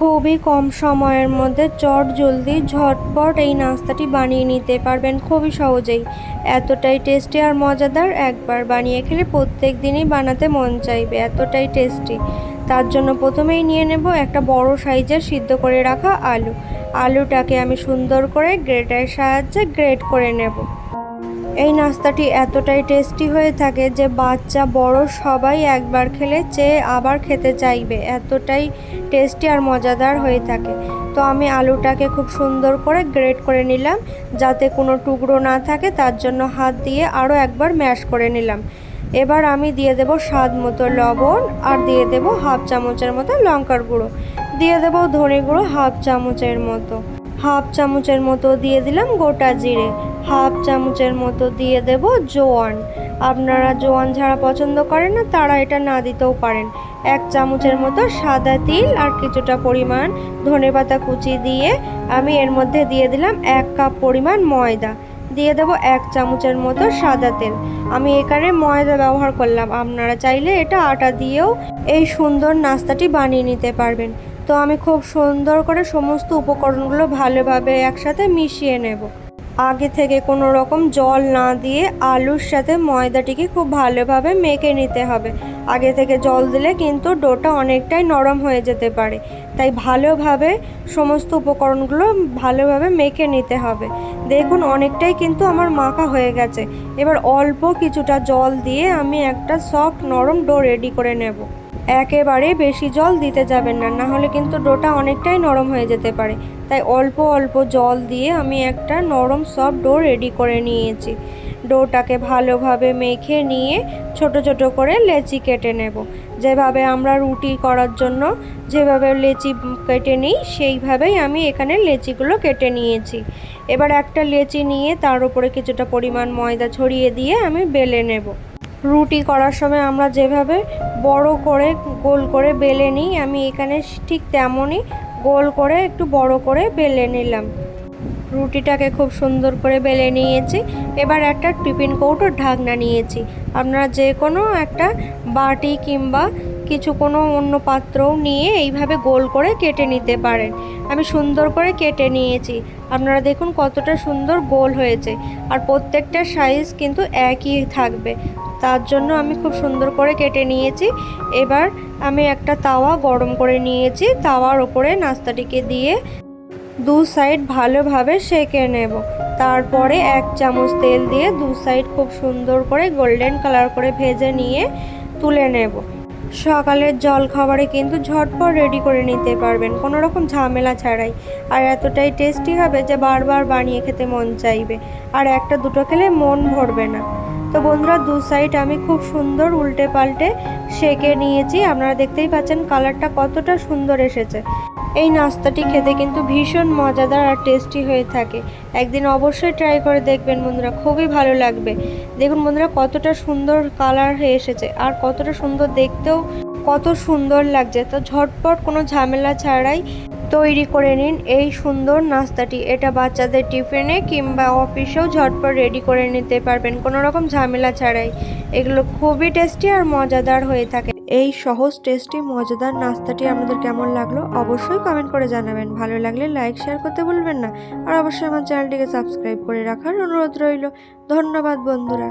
খুবই কম সময়ের মধ্যে চটজলদি ঝটপট এই নাস্তাটি বানিয়ে নিতে পারবেন খুবই সহজেই। এতটাই টেস্টি আর মজাদার, একবার বানিয়ে খেলে প্রত্যেক দিনই বানাতে মন চাইবে, এতটাই টেস্টি। তার জন্য প্রথমেই নিয়ে নেব একটা বড় সাইজের সিদ্ধ করে রাখা আলুটাকে আমি সুন্দর করে গ্রেটারের সাহায্যে গ্রেট করে নেব। এই নাস্তাটি এতটাই টেস্টি হয়ে থাকে যে বাচ্চা বড় সবাই একবার খেলে চেয়ে আবার খেতে চাইবে, এতটাই টেস্টি আর মজাদার হয়ে থাকে। তো আমি আলুটাকে খুব সুন্দর করে গ্রেট করে নিলাম, যাতে কোনো টুকরো না থাকে, তার জন্য হাত দিয়ে আরও একবার ম্যাশ করে নিলাম। এবার আমি দিয়ে দেব স্বাদ মতো লবণ, আর দিয়ে দেব হাফ চামচের মতো লঙ্কার গুঁড়ো, দিয়ে দেব ধনে গুঁড়ো হাফ চামচের মতো দিয়ে দিলাম গোটা জিরে, হাফ চামচের মতো দিয়ে দেব জোয়ান। আপনারা জোয়ান যারা পছন্দ করেন না তারা এটা না দিতেও পারেন। এক চামচের মতো সাদা তিল আর কিছুটা পরিমাণ ধনেপাতা কুচি দিয়ে আমি এর মধ্যে দিয়ে দিলাম 1 কাপ পরিমাণ ময়দা, দিয়ে দেব 1 চামচের মতো সাদা তেল। আমি এখানে ময়দা ব্যবহার করলাম, আপনারা চাইলে এটা আটা দিয়েও এই সুন্দর নাস্তাটি বানিয়ে নিতে পারবেন। তো আমি খুব সুন্দর করে সমস্ত উপকরণগুলো ভালোভাবে একসাথে মিশিয়ে নেব। আগে থেকে কোনো রকম জল না দিয়ে আলুর সাথে ময়দাটিকে খুব ভালোভাবে মেখে নিতে হবে। আগে থেকে জল দিলে কিন্তু ডোটা অনেকটাই নরম হয়ে যেতে পারে, তাই ভালোভাবে সমস্ত উপকরণগুলো ভালোভাবে মেখে নিতে হবে। দেখুন অনেকটাই কিন্তু আমার মাখা হয়ে গেছে। এবার অল্প কিছুটা জল দিয়ে আমি একটা সফট নরম ডো রেডি করে নেব। একেবারে বেশি জল দিতে যাবেন না, না হলে কিন্তু ডোটা অনেকটাই নরম হয়ে যেতে পারে। তাই অল্প অল্প জল দিয়ে আমি একটা নরম সফট ডো রেডি করে নিয়েছি। ডোটাকে ভালোভাবে মেখে নিয়ে ছোট ছোট করে লেচি কেটে নেব। যেভাবে আমরা রুটি করার জন্য যেভাবে লেচি কেটে নিই সেইভাবেই আমি এখানে লেচিগুলো কেটে নিয়েছি। এবার একটা লেচি নিয়ে তার উপরে কিছুটা পরিমাণ ময়দা ছড়িয়ে দিয়ে আমি বেলে নেব। রুটি করার সময় আমরা যেভাবে বড় করে গোল করে বেলে নিই, আমি এখানে ঠিক তেমনই গোল করে একটু বড় করে বেলে নিলাম। রুটিটাকে খুব সুন্দর করে বেলে নিয়েছি। এবার একটা টিফিন কৌটোর ঢাকনা নিয়েছি। আপনারা যে কোনো একটা বাটি কিংবা কিছু কোনো অন্য পাত্রও নিয়ে এইভাবে গোল করে কেটে নিতে পারেন। আমি সুন্দর করে কেটে নিয়েছি। আপনারা দেখুন কতটা সুন্দর গোল হয়েছে, আর প্রত্যেকটা সাইজ কিন্তু একই থাকবে, তার জন্য আমি খুব সুন্দর করে কেটে নিয়েছি। এবার আমি একটা তাওয়া গরম করে নিয়েছি, তাওয়ার ওপরে নাস্তাটিকে দিয়ে দু সাইড ভালোভাবে সেঁকে নেব। তারপরে 1 চামচ তেল দিয়ে দু সাইড খুব সুন্দর করে গোল্ডেন কালার করে ভেজে নিয়ে তুলে নেব। সকালের জল খাবারে কিন্তু ঝটপট রেডি করে নিতে পারবেন কোনো রকম ঝামেলা ছাড়াই, আর এতটাই টেস্টি হবে যে বারবার বানিয়ে খেতে মন চাইবে, আর একটা দুটো খেলে মন ভরবে না। তো বন্ধুরা দু সাইড আমি খুব সুন্দর উল্টে পাল্টে সেঁকে নিয়েছি। আপনারা দেখতেই পাচ্ছেন কালারটা কতটা সুন্দর এসেছে। এই নাস্তাটি খেতে কিন্তু ভীষণ মজাদার আর টেস্টি হয়ে থাকে। একদিন অবশ্যই ট্রাই করে দেখবেন বন্ধুরা, খুবই ভালো লাগবে। দেখুন বন্ধুরা কতটা সুন্দর কালার হয়ে এসেছে, আর কতটা সুন্দর দেখতেও কত সুন্দর লাগছে। তো ঝটপট কোনো ঝামেলা ছাড়াই তৈরি করে নিন এই সুন্দর নাস্তাটি। এটা বাচ্চাদের টিফিনে কিংবা অফিসেও ঝটপট রেডি করে নিতে পারবেন কোনো রকম ঝামেলা ছাড়াই। এগুলো খুবই টেস্টি আর মজাদার হয়ে থাকে। এই সহজ টেস্টি মজাদার নাস্তাটি আপনাদের কেমন লাগলো অবশ্যই কমেন্ট করে জানাবেন। ভালো লাগলে লাইক শেয়ার করতে ভুলবেন না, আর অবশ্যই আমার চ্যানেলটিকে সাবস্ক্রাইব করে রাখার অনুরোধ রইল। ধন্যবাদ বন্ধুরা।